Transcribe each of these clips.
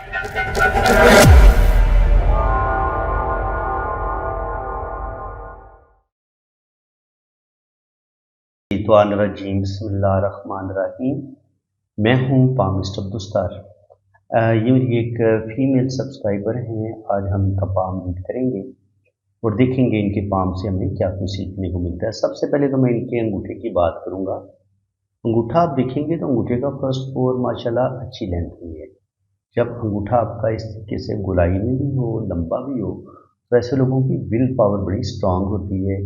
बिस्मिल्लाहिर्रहमानिर्रहीम। मैं हूँ पामिस्ट अब्दुस्तार। ये मेरी एक फीमेल सब्सक्राइबर हैं। आज हम इनका पाम रीड करेंगे और देखेंगे इनके पाम से हमें क्या कुछ सीखने को मिलता है। सबसे पहले तो मैं इनके अंगूठे की बात करूँगा। अंगूठा आप देखेंगे तो अंगूठे का फर्स्ट फ्लोर माशाल्लाह अच्छी लेंथ में है। जब अंगूठा आपका इस तरीके से गोलाई में भी हो, लंबा भी हो, तो ऐसे लोगों की विल पावर बड़ी स्ट्रांग होती है।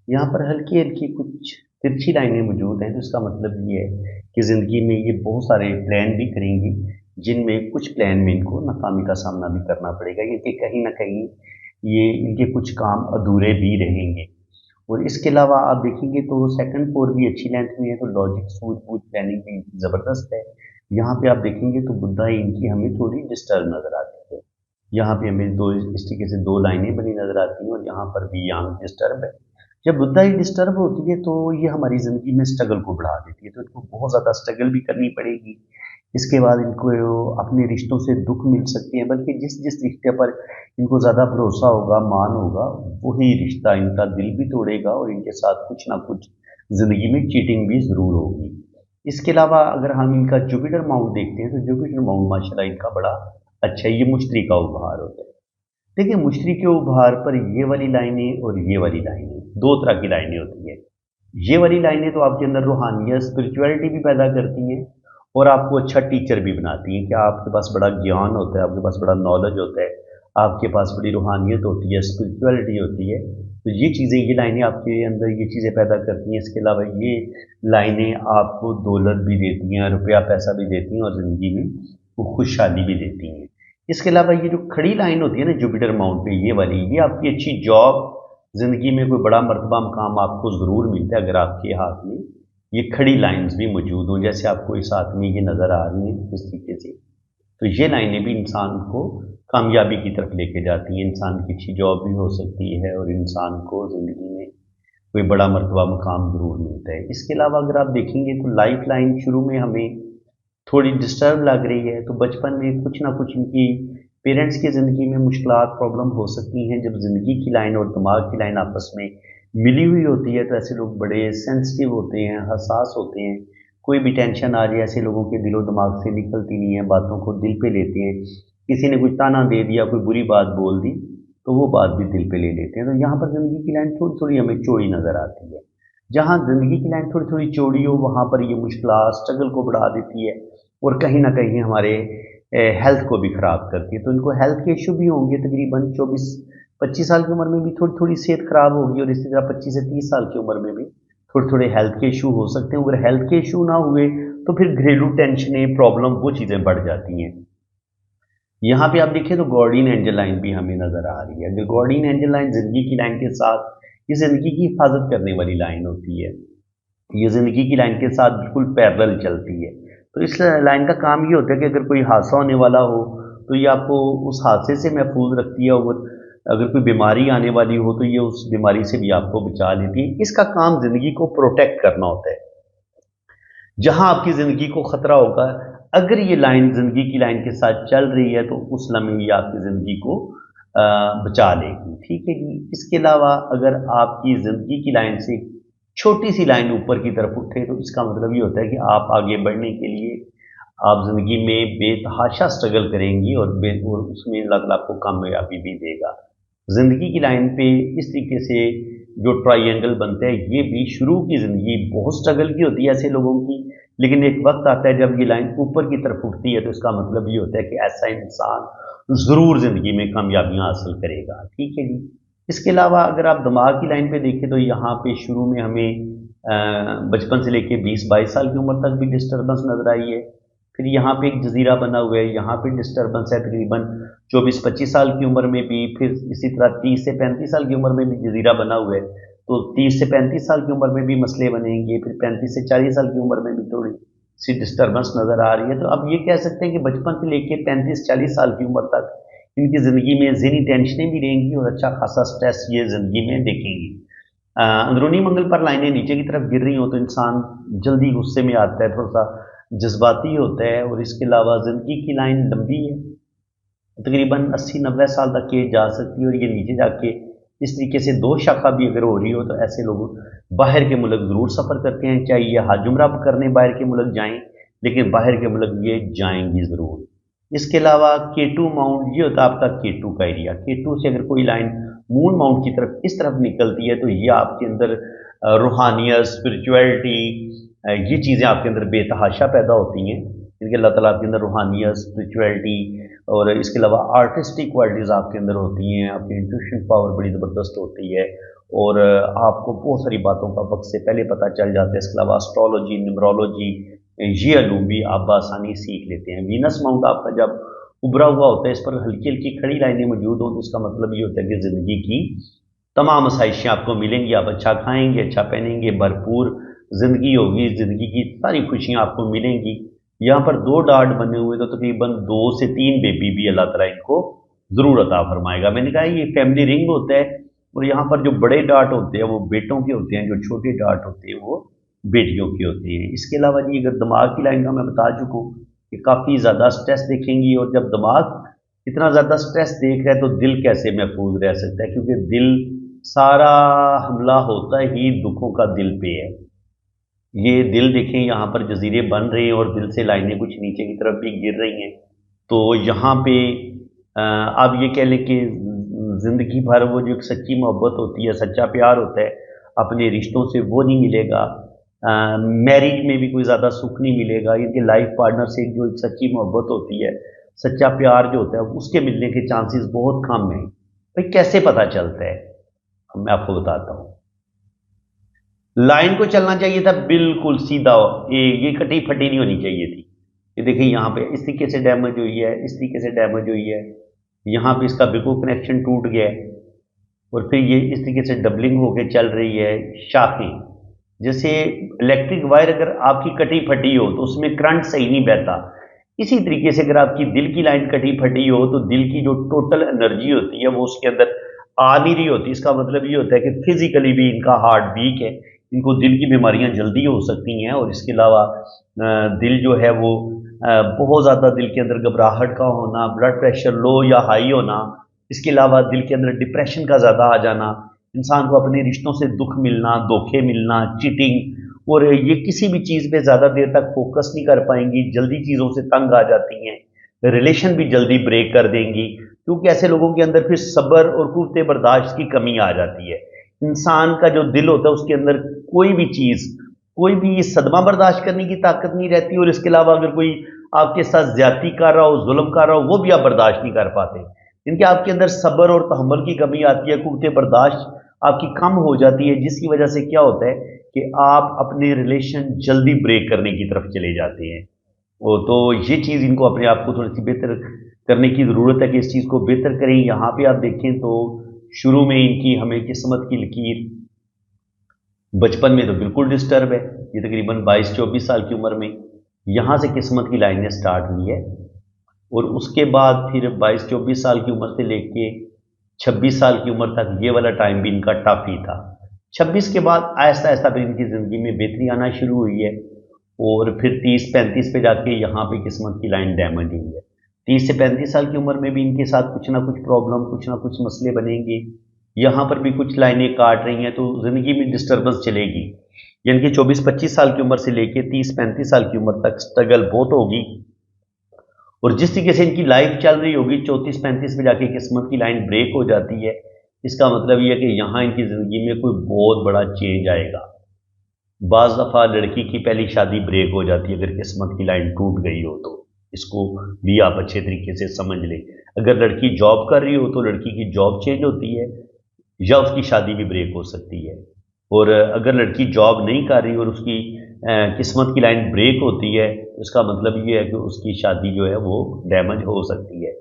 यहाँ पर हल्की हल्की कुछ तिरछी लाइनें मौजूद हैं, तो इसका मतलब ये है कि ज़िंदगी में ये बहुत सारे प्लान भी करेंगी, जिनमें कुछ प्लान में इनको नाकामी का सामना भी करना पड़ेगा, क्योंकि कहीं ना कहीं ये इनके कुछ काम अधूरे भी रहेंगे। और इसके अलावा आप देखेंगे तो सेकंड फ्लोर भी अच्छी लेंथ में है, तो लॉजिक सूझ बूझ प्लानिंग भी ज़बरदस्त है। यहाँ पे आप देखेंगे तो बुद्धाई इनकी हमें थोड़ी डिस्टर्ब नज़र आती है। यहाँ पे हमें दो इस तरीके से दो लाइनें बनी नज़र आती हैं और यहाँ पर भी यांग डिस्टर्ब है। जब बुद्धाई डिस्टर्ब होती है तो ये हमारी ज़िंदगी में स्ट्रगल को बढ़ा देती है, तो इनको बहुत ज़्यादा स्ट्रगल भी करनी पड़ेगी। इसके बाद इनको अपने रिश्तों से दुख मिल सकते हैं, बल्कि जिस जिस रिश्ते पर इनको ज़्यादा भरोसा होगा, मान होगा, वही रिश्ता इनका दिल भी तोड़ेगा और इनके साथ कुछ ना कुछ ज़िंदगी में चीटिंग भी ज़रूर होगी। इसके अलावा अगर हम इनका जुपिटर माउंट देखते हैं तो जुपिटर माउंट माशाल्लाह इनका बड़ा अच्छा है। ये मुश्तरी का उपहार होता है। देखिए, मुश्तरी के उपहार पर ये वाली लाइनें और ये वाली लाइनें, दो तरह की लाइनें होती हैं। ये वाली लाइनें तो आपके अंदर रूहानियत, स्पिरिचुअलिटी भी पैदा करती हैं और आपको अच्छा टीचर भी बनाती हैं कि आपके पास बड़ा ज्ञान होता है, आपके पास बड़ा नॉलेज होता है, आपके पास बड़ी रूहानियत होती है, स्पिरिचुअलिटी होती है। तो ये चीज़ें, ये लाइनें आपके अंदर ये चीज़ें पैदा करती हैं। इसके अलावा ये लाइनें आपको दौलत भी देती हैं, रुपया पैसा भी देती हैं और ज़िंदगी में वो खुशहाली भी देती हैं। इसके अलावा ये जो खड़ी लाइन होती है ना जुपिटर माउंट पे, ये वाली, ये आपकी अच्छी जॉब, ज़िंदगी में कोई बड़ा मर्तबा मकाम आपको ज़रूर मिलता है अगर आपके हाथ में ये खड़ी लाइंस भी मौजूद हों, जैसे आपको इस हाथ में ये नज़र आ रही हैं इस तरीके से। तो ये लाइनें भी इंसान को कामयाबी की तरफ लेके जाती हैं। इंसान की अच्छी जॉब भी हो सकती है और इंसान को ज़िंदगी में कोई बड़ा मर्तबा मकाम ज़रूर मिलता है। इसके अलावा अगर आप देखेंगे तो लाइफ लाइन शुरू में हमें थोड़ी डिस्टर्ब लग रही है, तो बचपन में कुछ ना कुछ इनकी पेरेंट्स की ज़िंदगी में मुश्किलात, प्रॉब्लम हो सकती हैं। जब ज़िंदगी की लाइन और दिमाग की लाइन आपस में मिली हुई होती है तो ऐसे लोग बड़े सेंसिटिव होते हैं, हसास होते हैं। कोई भी टेंशन आ जाए ऐसे लोगों के दिलो दिमाग से निकलती नहीं है, बातों को दिल पे लेते हैं। किसी ने कुछ ताना दे दिया, कोई बुरी बात बोल दी, तो वो बात भी दिल पे ले लेते हैं। तो यहाँ पर ज़िंदगी की लाइन थोड़ी थोड़ी हमें चौड़ी नज़र आती है। जहाँ ज़िंदगी की लाइन थोड़ी थोड़ी चौड़ी हो, वहाँ पर ये मुश्किलात, स्ट्रगल को बढ़ा देती है और कहीं ना कहीं हमारे हेल्थ को भी ख़राब करती है। तो इनको हेल्थ के इशू भी होंगे। तकरीबन 24-25 साल की उम्र में भी थोड़ी थोड़ी सेहत ख़राब होगी और इसी तरह 25 से 30 साल की उम्र में भी थोड़े थोड़े हेल्थ के इशू हो सकते हैं। अगर हेल्थ के इशू ना हुए तो फिर घरेलू टेंशनें, प्रॉब्लम, वो चीज़ें बढ़ जाती हैं। यहाँ पे आप देखिए तो गार्डियन एंजल लाइन भी हमें नज़र आ रही है। अगर गार्डियन एंजल लाइन ज़िंदगी की लाइन के साथ, ये ज़िंदगी की हिफाजत करने वाली लाइन होती है। ये ज़िंदगी की लाइन के साथ बिल्कुल पैरेलल चलती है। तो इस लाइन का काम ये होता है कि अगर कोई हादसा होने वाला हो तो ये आपको उस हादसे से महफूज रखती है, और अगर कोई बीमारी आने वाली हो तो ये उस बीमारी से भी आपको बचा लेती है। इसका काम ज़िंदगी को प्रोटेक्ट करना होता है। जहां आपकी ज़िंदगी को ख़तरा होगा, अगर ये लाइन ज़िंदगी की लाइन के साथ चल रही है तो उस लम्हे ये आपकी ज़िंदगी को बचा लेगी। ठीक है जी। इसके अलावा अगर आपकी ज़िंदगी की लाइन से छोटी सी लाइन ऊपर की तरफ उठे तो इसका मतलब ये होता है कि आप आगे बढ़ने के लिए आप ज़िंदगी में बेतहाशा स्ट्रगल करेंगी और उसमें अल्लाह ताला आपको कामयाबी भी देगा। ज़िंदगी की लाइन पे इस तरीके से जो ट्रायंगल बनते हैं, ये भी शुरू की ज़िंदगी बहुत स्ट्रगल की होती है ऐसे लोगों की, लेकिन एक वक्त आता है जब ये लाइन ऊपर की तरफ उठती है तो इसका मतलब ये होता है कि ऐसा इंसान ज़रूर ज़िंदगी में कामयाबियाँ हासिल करेगा। ठीक है जी। इसके अलावा अगर आप दिमाग की लाइन पे देखें तो यहाँ पे शुरू में हमें बचपन से लेके 20-22 साल की उम्र तक भी डिस्टर्बेंस नज़र आई है। फिर यहाँ पे एक जजीरा बना हुआ है, यहाँ पे डिस्टर्बेंस है तकरीबन 24-25 साल की उम्र में भी। फिर इसी तरह 30 से 35 साल की उम्र में भी जजीरा बना हुआ है, तो 30 से 35 साल की उम्र में भी मसले बनेंगे। फिर 35 से 40 साल की उम्र में भी थोड़ी सी डिस्टर्बेंस नज़र आ रही है। तो अब ये कह सकते हैं कि बचपन से लेके 35-40 साल की उम्र तक इनकी ज़िंदगी में ज़हनी टेंशनें भी रहेंगी और अच्छा खासा स्ट्रेस ये ज़िंदगी में देखेंगी। अंदरूनी मंगल पर लाइनें नीचे की तरफ गिर रही हो तो इंसान जल्दी गुस्से में आता है, थोड़ा सा जज्बाती होता है। और इसके अलावा ज़िंदगी की लाइन लंबी है, तकरीबन 80-90 साल तक ये जा सकती है, और ये नीचे जाके इस तरीके से दो शाखा भी अगर हो रही हो, तो ऐसे लोग बाहर के मुल्क ज़रूर सफ़र करते हैं, चाहे ये हज उम्रा करने बाहर के मुल्क जाएं, लेकिन बाहर के मुल्क ये जाएंगी ज़रूर। इसके अलावा K2 माउंट, ये होता है आपका K2 का एरिया। K2 से अगर कोई लाइन मून माउंट की तरफ इस तरफ निकलती है, तो ये आपके अंदर रूहानियत, स्पिरिचुअलिटी, ये चीज़ें आपके अंदर बेतहाशा पैदा होती हैं। इनके अल्लाह ताला आपके अंदर रूहानियत, स्पिरिचुअलिटी और इसके अलावा आर्टिस्टिक क्वालिटीज़ आपके अंदर होती हैं। आपकी इंट्यूशन पावर बड़ी ज़बरदस्त होती है, और आपको बहुत सारी बातों का वक्त से पहले पता चल जाता है। इसके अलावा एस्ट्रोलॉजी, न्यूमरोलॉजी, ये अलूम भी आप बआसानी सीख लेते हैं। वीनस माउंट आपका जब उभरा हुआ होता है, इस पर हल्की हल्की खड़ी लाइनें मौजूद हों, तो इसका मतलब ये होता है कि ज़िंदगी की तमाम आसाइशें आपको मिलेंगी। आप अच्छा खाएंगे, अच्छा पहनेंगे, भरपूर ज़िंदगी होगी, ज़िंदगी की सारी खुशियाँ आपको मिलेंगी। यहाँ पर 2 डार्ट बने हुए, तो तकरीबन 2 से 3 बेबी भी अल्लाह ताला इनको ज़रूर अता फरमाएगा। मैंने कहा ये फैमिली रिंग होता है, और यहाँ पर जो बड़े डार्ट होते हैं वो बेटों के होते हैं, जो छोटे डार्ट होते हैं वो बेटियों के होते हैं। इसके अलावा जी अगर दिमाग की लाइन का मैं बता चुका हूँ कि काफ़ी ज़्यादा स्ट्रेस देखेंगी, और जब दिमाग इतना ज़्यादा स्ट्रेस देख रहा है, तो दिल कैसे महफूज रह सकता है, क्योंकि दिल सारा हमला होता ही दुखों का दिल पे है। ये दिल देखें, यहाँ पर जजीरे बन रहे हैं, और दिल से लाइनें कुछ नीचे की तरफ भी गिर रही हैं। तो यहाँ पे आप ये कह लें कि ज़िंदगी भर वो जो एक सच्ची मोहब्बत होती है, सच्चा प्यार होता है, अपने रिश्तों से वो नहीं मिलेगा। मैरिज में भी कोई ज़्यादा सुख नहीं मिलेगा। इनके लाइफ पार्टनर से जो एक सच्ची मोहब्बत होती है, सच्चा प्यार जो होता है, उसके मिलने के चांसेस बहुत कम हैं। भाई कैसे पता चलता है, मैं आपको बताता हूँ। लाइन को चलना चाहिए था बिल्कुल सीधा, ये कटी फटी नहीं होनी चाहिए थी। ये देखिए यहाँ पे इस तरीके से डैमेज हुई है, इस तरीके से डैमेज हुई है, यहाँ पे इसका बिल्कुल कनेक्शन टूट गया है, और फिर ये इस तरीके से डबलिंग होके चल रही है। शाखें जैसे इलेक्ट्रिक वायर अगर आपकी कटी फटी हो, तो उसमें करंट सही नहीं बहता। इसी तरीके से अगर आपकी दिल की लाइन कटी फटी हो, तो दिल की जो टोटल एनर्जी होती है वो उसके अंदर आ नहीं रही होती। इसका मतलब ये होता है कि फिजिकली भी इनका हार्ट वीक है, इनको दिल की बीमारियां जल्दी हो सकती हैं। और इसके अलावा दिल जो है वो बहुत ज़्यादा दिल के अंदर घबराहट का होना, ब्लड प्रेशर लो या हाई होना, इसके अलावा दिल के अंदर डिप्रेशन का ज़्यादा आ जाना, इंसान को अपने रिश्तों से दुख मिलना, धोखे मिलना, चीटिंग, और ये किसी भी चीज़ पे ज़्यादा देर तक फोकस नहीं कर पाएंगी, जल्दी चीज़ों से तंग आ जाती हैं, रिलेशन भी जल्दी ब्रेक कर देंगी, क्योंकि ऐसे लोगों के अंदर फिर सब्र और कुव्वत बर्दाश्त की कमी आ जाती है। इंसान का जो दिल होता है उसके अंदर कोई भी चीज़, कोई भी सदमा बर्दाश्त करने की ताकत नहीं रहती, और इसके अलावा अगर कोई आपके साथ ज्यादती कर रहा हो, जुल्म कर रहा हो, वो भी आप बर्दाश्त नहीं कर पाते। इनके आपके अंदर सब्र और तहम्मुल की कमी आती है, कुव्वत बर्दाश्त आपकी कम हो जाती है, जिसकी वजह से क्या होता है कि आप अपने रिलेशन जल्दी ब्रेक करने की तरफ चले जाते हैं। वो तो ये चीज़ इनको अपने आप को थोड़ी सी बेहतर करने की ज़रूरत है कि इस चीज़ को बेहतर करें। यहाँ पे आप देखें तो शुरू में इनकी हमें किस्मत की लकीर बचपन में तो बिल्कुल डिस्टर्ब है, ये तकरीबन 22-24 साल की उम्र में यहाँ से किस्मत की लाइनें स्टार्ट हुई है, और उसके बाद फिर 22-24 साल की उम्र से लेके 26 साल की उम्र तक ये वाला टाइम भी इनका टफ ही था। 26 के बाद आहिस्ता आहिस्ता फिर इनकी ज़िंदगी में बेहतरी आना शुरू हुई है, और फिर 30-35 पे जाके यहाँ पे किस्मत की लाइन डैमेज हुई है। 30 से 35 साल की उम्र में भी इनके साथ कुछ ना कुछ प्रॉब्लम, कुछ ना कुछ मसले बनेंगे। यहाँ पर भी कुछ लाइनें काट रही हैं, तो ज़िंदगी में डिस्टर्बेंस चलेगी। यानी कि 24-25 साल की उम्र से लेके 30-35 साल की उम्र तक स्ट्रगल बहुत होगी, और जिस तरीके से इनकी लाइफ चल रही होगी 34-35 में जाके किस्मत की लाइन ब्रेक हो जाती है। इसका मतलब ये है कि यहाँ इनकी ज़िंदगी में कोई बहुत बड़ा चेंज आएगा। बाज़ दफ़ा लड़की की पहली शादी ब्रेक हो जाती है अगर किस्मत की लाइन टूट गई हो, तो इसको भी आप अच्छे तरीके से समझ लें। अगर लड़की जॉब कर रही हो तो लड़की की जॉब चेंज होती है, या उसकी शादी भी ब्रेक हो सकती है। और अगर लड़की जॉब नहीं कर रही और उसकी किस्मत की लाइन ब्रेक होती है, तो इसका मतलब ये है कि उसकी शादी जो है वो डैमेज हो सकती है।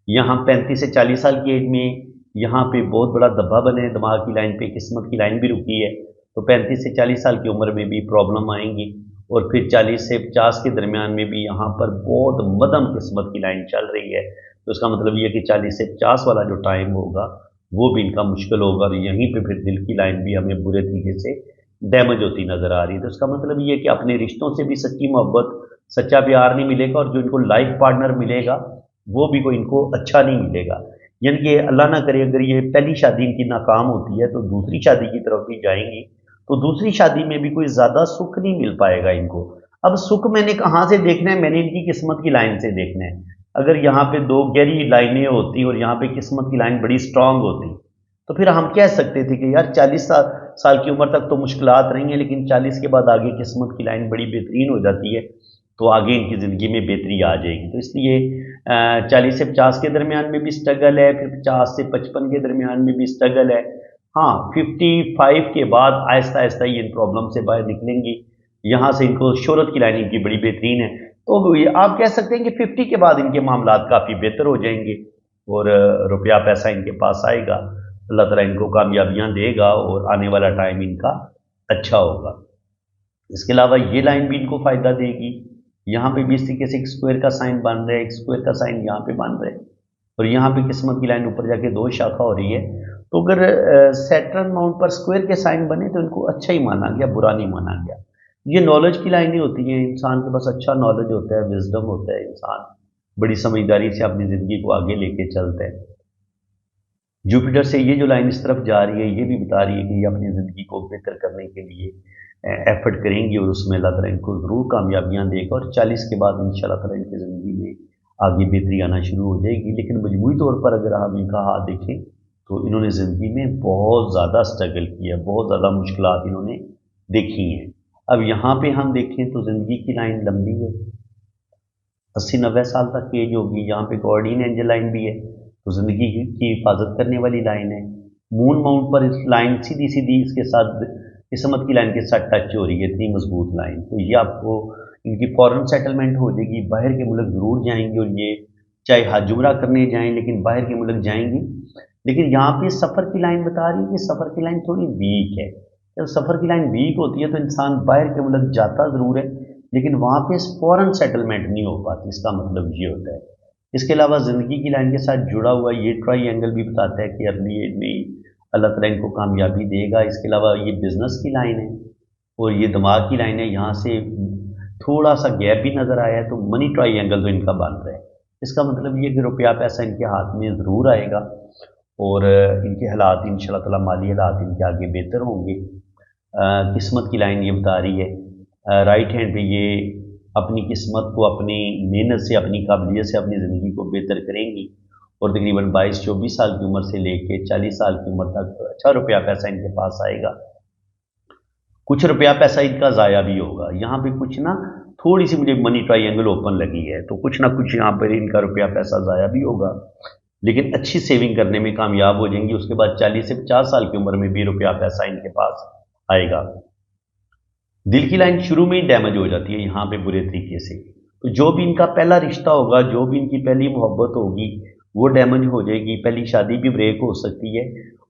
यहाँ 35 से 40 साल की एज में यहाँ पे बहुत बड़ा धब्बा बने दिमाग की लाइन पे, किस्मत की लाइन भी रुकी है, तो 35 से 40 साल की उम्र में भी प्रॉब्लम आएंगी, और फिर 40 से 50 के दरमियान में भी यहाँ पर बहुत मध्यम किस्मत की लाइन चल रही है। तो इसका मतलब ये है कि 40 से 50 वाला जो टाइम होगा वो भी इनका मुश्किल होगा, और यहीं पे फिर दिल की लाइन भी हमें बुरे तरीके से डैमेज होती नज़र आ रही है। तो इसका मतलब ये है कि अपने रिश्तों से भी सच्ची मोहब्बत, सच्चा प्यार नहीं मिलेगा, और जो इनको लाइफ पार्टनर मिलेगा वो भी कोई इनको अच्छा नहीं मिलेगा। यानी कि अल्लाह ना करे अगर ये पहली शादी इनकी नाकाम होती है तो दूसरी शादी की तरफ भी जाएंगी, तो दूसरी शादी में भी कोई ज़्यादा सुख नहीं मिल पाएगा इनको। अब सुख मैंने कहाँ से देखना है, मैंने इनकी किस्मत की लाइन से देखना है। अगर यहाँ पे दो गहरी लाइनें होती और यहाँ पे किस्मत की लाइन बड़ी स्ट्रांग होती, तो फिर हम कह सकते थे कि यार 40 साल की उम्र तक तो मुश्किलात रही हैं, लेकिन 40 के बाद आगे किस्मत की लाइन बड़ी बेहतरीन हो जाती है, तो आगे इनकी ज़िंदगी में बेहतरी आ जाएगी। तो इसलिए 40 से 50 के दरमियान में भी स्ट्रगल है, फिर 50 से 55 के दरमियान में भी स्ट्रगल है। हाँ, 55 के बाद आहिस्ता आहिस्ता ये इन प्रॉब्लम से बाहर निकलेंगी। यहाँ से इनको शोहरत की लाइन इनकी बड़ी बेहतरीन है, तो ये आप कह सकते हैं कि 50 के बाद इनके मामलात काफ़ी बेहतर हो जाएंगे और रुपया पैसा इनके पास आएगा। अल्लाह ताला इनको कामयाबियाँ देगा और आने वाला टाइम इनका अच्छा होगा। इसके अलावा ये लाइन भी इनको फ़ायदा देगी। यहाँ पे भी इस तरीके से एक स्क्वायर का साइन बन रहा है, एक स्क्वायर का साइन यहाँ पे बन रहा है और यहाँ पे किस्मत की लाइन ऊपर जाके दो शाखा हो रही है। तो अगर सैटर्न माउंट पर स्क्वायर के साइन बने तो इनको अच्छा ही माना गया, बुरा नहीं माना गया। ये नॉलेज की लाइनें होती हैं, इंसान के पास अच्छा नॉलेज होता है, विजडम होता है, इंसान बड़ी समझदारी से अपनी ज़िंदगी को आगे लेके चलता है। जुपिटर से ये जो लाइन इस तरफ जा रही है, ये भी बता रही है कि ये अपनी ज़िंदगी को बेहतर करने के लिए एफर्ट करेंगी और उसमें अल्लाह ताला इनको ज़रूर कामयाबियाँ देगा और 40 के बाद इंशाल्लाह ताला इनकी ज़िंदगी में आगे बेहतरी आना शुरू हो जाएगी। लेकिन मजमूई तौर पर अगर हम इनका हाथ देखें तो इन्होंने ज़िंदगी में बहुत ज़्यादा स्ट्रगल किया, बहुत ज़्यादा मुश्किलात इन्होंने देखी हैं। अब यहाँ पे हम देखें तो ज़िंदगी की लाइन लंबी है, 80-90 साल तक एज होगी। यहाँ पे गार्डियन एंजल लाइन भी है, तो ज़िंदगी की हिफाजत करने वाली लाइन है। मून माउंट पर इस लाइन सीधी सीधी इसके साथ किस्मत की लाइन के साथ टच हो रही है, इतनी मजबूत लाइन। तो ये आपको इनकी फॉरेन सेटलमेंट हो जाएगी, बाहर के मुल्क ज़रूर जाएंगी और ये चाहे हज उम्रा करने जाएं लेकिन बाहर के मुल्क जाएंगी। लेकिन यहाँ पे सफ़र की लाइन बता रही है कि सफ़र की लाइन थोड़ी वीक है। जब सफ़र की लाइन वीक होती है तो इंसान बाहर के मुल्क जाता ज़रूर है लेकिन वहाँ पे फॉरेन सेटलमेंट नहीं हो पाती, इसका मतलब ये होता है। इसके अलावा ज़िंदगी की लाइन के साथ जुड़ा हुआ ये ट्राई भी बताता है कि अर्ली एज में अल्लाह ताला इनको कामयाबी देगा। इसके अलावा ये बिज़नेस की लाइन है और ये दिमाग की लाइन है, यहाँ से थोड़ा सा गैप भी नज़र आया है, तो मनी ट्रायंगल तो इनका बन रहा है। इसका मतलब ये कि रुपया पैसा इनके हाथ में ज़रूर आएगा और इनके हालात इंशाल्लाह ताला माली हालात इनके आगे बेहतर होंगे। किस्मत की लाइन ये बता रही है राइट हैंड पे ये अपनी किस्मत को अपनी मेहनत से, अपनी काबिलियत से अपनी ज़िंदगी को बेहतर करेंगी और तकरीबन 22-24 साल की उम्र से लेके 40 साल की उम्र तक अच्छा रुपया पैसा इनके पास आएगा। कुछ रुपया पैसा इनका ज़ाया भी होगा। यहाँ पे कुछ ना थोड़ी सी मुझे मनी ट्रायंगल ओपन लगी है, तो कुछ ना कुछ यहाँ पर इनका रुपया पैसा ज़ाया भी होगा, लेकिन अच्छी सेविंग करने में कामयाब हो जाएंगी। उसके बाद 40 से 50 साल की उम्र में भी रुपया पैसा इनके पास आएगा। दिल की लाइन शुरू में ही डैमेज हो जाती है यहाँ पे बुरे तरीके से, तो जो भी इनका पहला रिश्ता होगा, जो भी इनकी पहली मोहब्बत होगी वो डैमेज हो जाएगी, पहली शादी भी ब्रेक हो सकती है।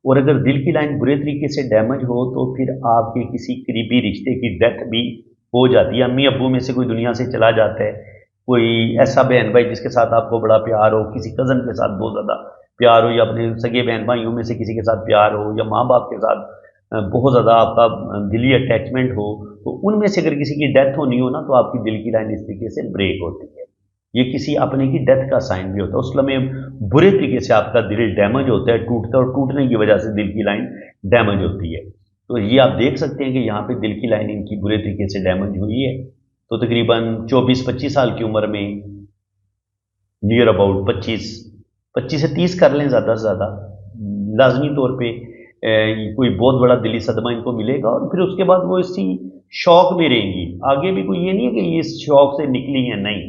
और अगर दिल की लाइन बुरे तरीके से डैमेज हो तो फिर आपके किसी करीबी रिश्ते की डेथ भी हो जाती है। अम्मी अब्बू में से कोई दुनिया से चला जाता है, कोई ऐसा बहन भाई जिसके साथ आपको बड़ा प्यार हो, किसी कज़न के साथ बहुत ज़्यादा प्यार हो, या अपने सगे बहन भाइयों में से किसी के साथ प्यार हो, या माँ बाप के साथ बहुत ज़्यादा आपका दिली अटैचमेंट हो, तो उनमें से अगर किसी की डेथ होनी हो ना तो आपकी दिल की लाइन इस तरीके से ब्रेक होती है। ये किसी अपने की डेथ का साइन भी होता है। उस लम्हे बुरे तरीके से आपका दिल डैमेज होता है, टूटता है और टूटने की वजह से दिल की लाइन डैमेज होती है। तो ये आप देख सकते हैं कि यहाँ पे दिल की लाइन इनकी बुरे तरीके से डैमेज हुई है। तो तकरीबन 24-25 साल की उम्र में नियर अबाउट 25 से 30 कर लें ज़्यादा से ज़्यादा, लाजमी तौर पे कोई बहुत बड़ा दिली सदमा इनको मिलेगा और फिर उसके बाद वो इसी शौक में रहेंगी। आगे भी कोई ये नहीं है कि ये इस शौक से निकली है, नहीं,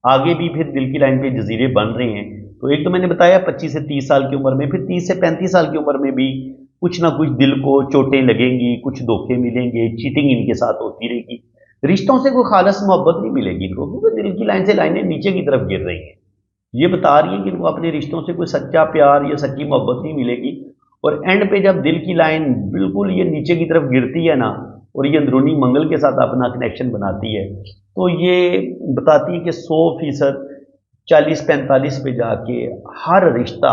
आगे भी फिर दिल की लाइन पे जजीरे बन रहे हैं। तो एक तो मैंने बताया 25 से 30 साल की उम्र में, फिर 30 से 35 साल की उम्र में भी कुछ ना कुछ दिल को चोटें लगेंगी, कुछ धोखे मिलेंगे, चीटिंग इनके साथ होती रहेगी। रिश्तों से कोई खालस मोहब्बत नहीं मिलेगी इनको, क्योंकि दिल की लाइन से लाइनें नीचे की तरफ गिर रही हैं। ये बता रही है कि इनको अपने रिश्तों से कोई सच्चा प्यार या सच्ची मोहब्बत नहीं मिलेगी। और एंड पे जब दिल की लाइन बिल्कुल ये नीचे की तरफ गिरती है ना और ये अंदरूनी मंगल के साथ अपना कनेक्शन बनाती है, तो ये बताती है कि 100% 40-45 पे जाके हर रिश्ता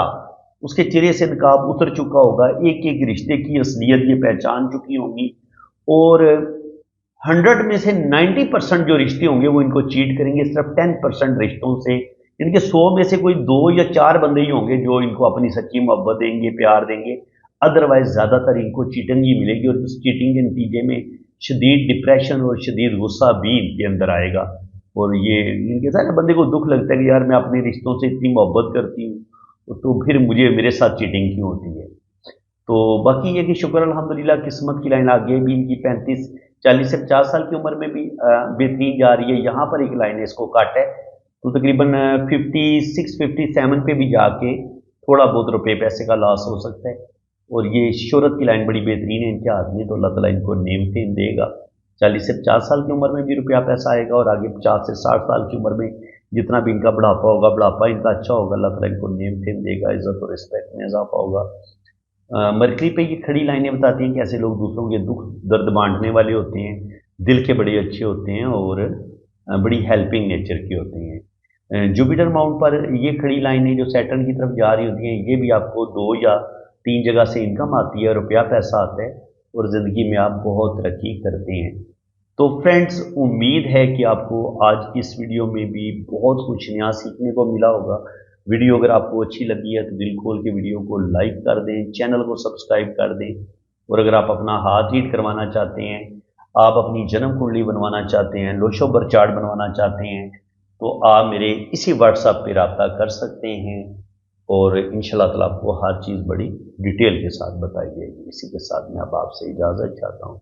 उसके चेहरे से नकाब उतर चुका होगा, एक एक रिश्ते की असलियत ये पहचान चुकी होंगी और 100 में से 90% जो रिश्ते होंगे वो इनको चीट करेंगे। सिर्फ 10% रिश्तों से इनके 100 में से कोई 2 या 4 बंदे ही होंगे जो इनको अपनी सच्ची मोहब्बत देंगे, प्यार देंगे। अदरवाइज ज़्यादातर इनको चीटिंग ही मिलेगी, और उस चीटिंग के नतीजे में शदीद डिप्रेशन और शदीद गुस्सा भी इनके अंदर आएगा। और ये इनके साथ बंदे को दुख लगता है कि यार मैं अपने रिश्तों से इतनी मोहब्बत करती हूँ, तो फिर मुझे मेरे साथ चीटिंग क्यों होती है। तो बाकी ये कि शुक्र अल्हम्दुलिल्लाह, किस्मत की लाइन आगे भी इनकी 40 से 50 साल की उम्र में भी बेहतरीन जा रही है। यहाँ पर एक लाइन है, इसको काट है तो तकरीबन 56-57 पे भी जाके थोड़ा बहुत रुपए पैसे का लॉस हो सकता है। और ये शोहरत की लाइन बड़ी बेहतरीन है इनके हाथ में, तो अल्लाह ताला इनको नेम फेम देगा। 40 से 50 साल की उम्र में भी रुपया पैसा आएगा, और आगे 50 से 60 साल की उम्र में जितना भी इनका बुढ़ापा होगा, बुढ़ापा इनका अच्छा होगा, अल्लाह ताला इनको नेम फेम देगा, इज्जत और रिस्पेक्ट में इजाफा होगा। मरकरी पे ये खड़ी लाइनें बताती हैं कि ऐसे लोग दूसरों के दुख दर्द बांटने वाले होते हैं, दिल के बड़े अच्छे होते हैं, और बड़ी हेल्पिंग नेचर के होते हैं। जुपिटर माउंट पर ये खड़ी लाइनें जो सैटर्न की तरफ जा रही होती हैं, ये भी आपको 2 या 3 जगह से इनकम आती है, रुपया पैसा आता है, और ज़िंदगी में आप बहुत तरक्की करते हैं। तो फ्रेंड्स, उम्मीद है कि आपको आज की इस वीडियो में भी बहुत कुछ नया सीखने को मिला होगा। वीडियो अगर आपको अच्छी लगी है तो दिल खोल के वीडियो को लाइक कर दें, चैनल को सब्सक्राइब कर दें, और अगर आप अपना हाथ रीड करवाना चाहते हैं, आप अपनी जन्म कुंडली बनवाना चाहते हैं, लोशो बर्थ चार्ट बनवाना चाहते हैं, तो आप मेरे इसी व्हाट्सएप पे रब्ता कर सकते हैं, और इंशाल्लाह ताला आपको हर चीज़ बड़ी डिटेल के साथ बताई जाएगी। इसी के साथ मैं अब आपसे इजाज़त चाहता हूँ।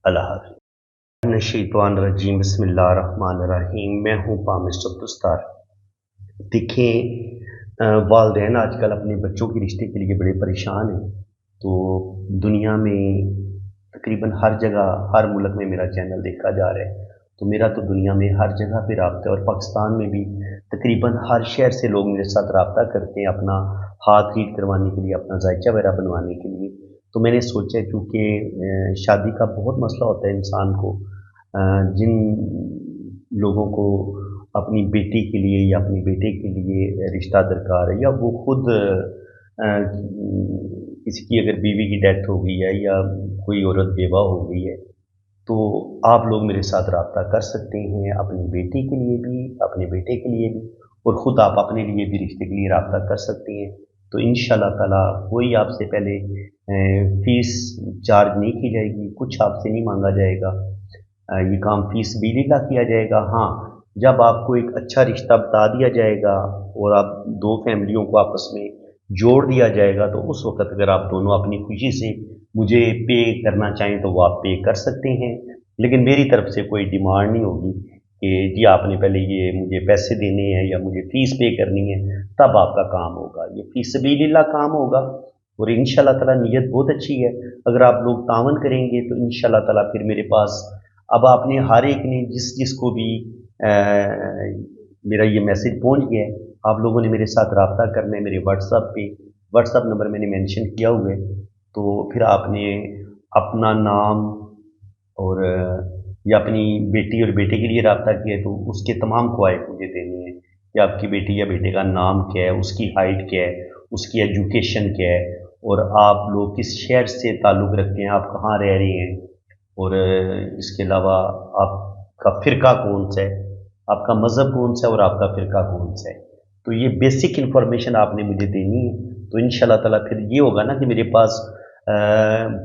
अल्लाह हाफ़िज़। शैतानिर्रजीम, बिस्मिल्लाहिर्रहमानिर्रहीम। मैं हूँ पामिस्टर दुस्तार। देखें, वालिदैन आजकल अपने बच्चों के रिश्ते के लिए बड़े परेशान हैं। तो दुनिया में तकरीबन हर जगह, हर मुल्क में मेरा चैनल देखा जा रहा है, तो मेरा तो दुनिया में हर जगह पे रब्ता है, और पाकिस्तान में भी तकरीबन हर शहर से लोग मेरे साथ रब्ता करते हैं अपना हाथ रीड करवाने के लिए, अपना जायचा वगैरह बनवाने के लिए। तो मैंने सोचा, क्योंकि शादी का बहुत मसला होता है इंसान को, जिन लोगों को अपनी बेटी के लिए या अपने बेटे के लिए रिश्ता दरकार है, या वो खुद किसी की अगर बीवी की डेथ हो गई है, या कोई औरत बेवा हो गई है, तो आप लोग मेरे साथ रब्ता कर सकते हैं, अपनी बेटी के लिए भी, अपने बेटे के लिए भी, और ख़ुद आप अपने लिए भी रिश्ते के लिए रब्ता कर सकते हैं। तो इंशाल्लाह ताला कोई आपसे पहले फ़ीस चार्ज नहीं की जाएगी, कुछ आपसे नहीं मांगा जाएगा। ये काम फ़ीस बिलिल्लाह किया जाएगा। हाँ, जब आपको एक अच्छा रिश्ता बता दिया जाएगा और आप 2 फैमिलियों को आपस में जोड़ दिया जाएगा, तो उस वक़्त अगर आप दोनों अपनी खुशी से मुझे पे करना चाहें तो वो आप पे कर सकते हैं। लेकिन मेरी तरफ से कोई डिमांड नहीं होगी कि जी आपने पहले ये मुझे पैसे देने हैं या मुझे फ़ीस पे करनी है, तब आपका काम होगा। ये फ़ी सबीलिल्लाह काम होगा, और इंशाल्लाह ताला नीयत बहुत अच्छी है। अगर आप लोग तावन करेंगे तो इंशाल्लाह ताला फिर मेरे पास, अब आपने हर एक ने जिसको भी मेरा ये मैसेज पहुंच गया है, आप लोगों ने मेरे साथ रब्ता करना है मेरे व्हाट्सएप पे। व्हाट्सएप नंबर मैंने मेंशन किया हुआ है, तो फिर आपने अपना नाम और या अपनी बेटी और बेटे के लिए रब्ता किया है, तो उसके तमाम क़वाइद मुझे देने हैं कि आपकी बेटी या बेटे का नाम क्या है, उसकी हाइट क्या है, उसकी एजुकेशन क्या है, और आप लोग किस शहर से ताल्लुक़ रखते हैं, आप कहाँ रह रहे हैं, और इसके अलावा आपका फ़िरका कौन सा है, आपका मज़हब कौन सा है, और आपका फ़िरका कौन सा है। तो ये बेसिक इन्फॉर्मेशन आपने मुझे देनी है। तो इंशाल्लाह ताला फिर ये होगा ना कि मेरे पास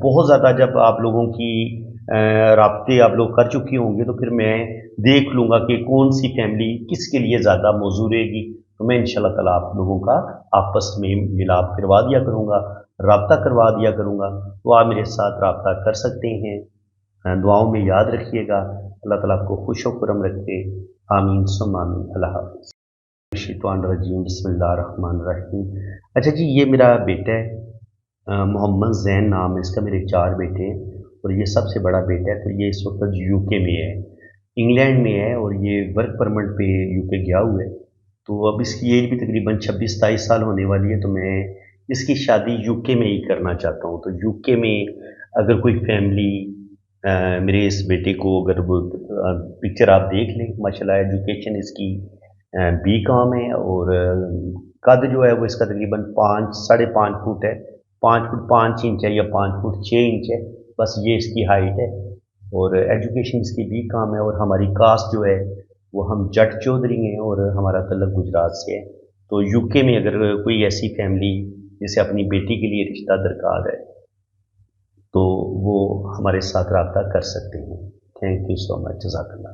बहुत ज़्यादा जब आप लोगों की राब्ते आप लोग कर चुके होंगे, तो फिर मैं देख लूँगा कि कौन सी फैमिली किसके लिए ज़्यादा मौजूद रहेगी, तो मैं इंशाल्लाह ताला आप लोगों का आपस में मिलाप करवा दिया करूँगा, राब्ता करवा दिया करूँगा। तो आप मेरे साथ राब्ता कर सकते हैं। दुआओं में याद रखिएगा। अल्लाह ताला आपको खुश व खुर्रम रखे। आमीन सुम्मा आमीन। अल्लाह हाफ़िज़। शैतानिर्रजीम, बिस्मिल्लाहिर्रहमानिर्रहीम। अच्छा जी, ये मेरा बेटा है, मोहम्मद ज़ैन नाम है इसका। मेरे 4 बेटे हैं, और ये सबसे बड़ा बेटा है। तो ये इस वक्त यूके में है, इंग्लैंड में है, और ये वर्क परमिट पे यूके गया हुआ है। तो अब इसकी एज भी तकरीबन 26-27 साल होने वाली है। तो मैं इसकी शादी यूके में ही करना चाहता हूँ। तो यूके में अगर कोई फैमिली मेरे इस बेटे को, अगर वो पिक्चर आप देख लें, माशाल्लाह एजुकेशन इसकी बीकॉम है, और कद जो है वो इसका तकरीबन 5-5.5 फुट है, 5 फुट 5 इंच है, या 5 फुट 6 इंच है, बस ये इसकी हाइट है। और एजुकेशन इसकी बीकॉम है, और हमारी कास्ट जो है वो हम जट चौधरी हैं और हमारा तल्लुक गुजरात से है। तो यूके में अगर कोई ऐसी फैमिली जिसे अपनी बेटी के लिए रिश्ता दरकार है तो वो हमारे साथ रब्ता कर सकते हैं। थैंक यू सो मच, जज़ाकल्लाह।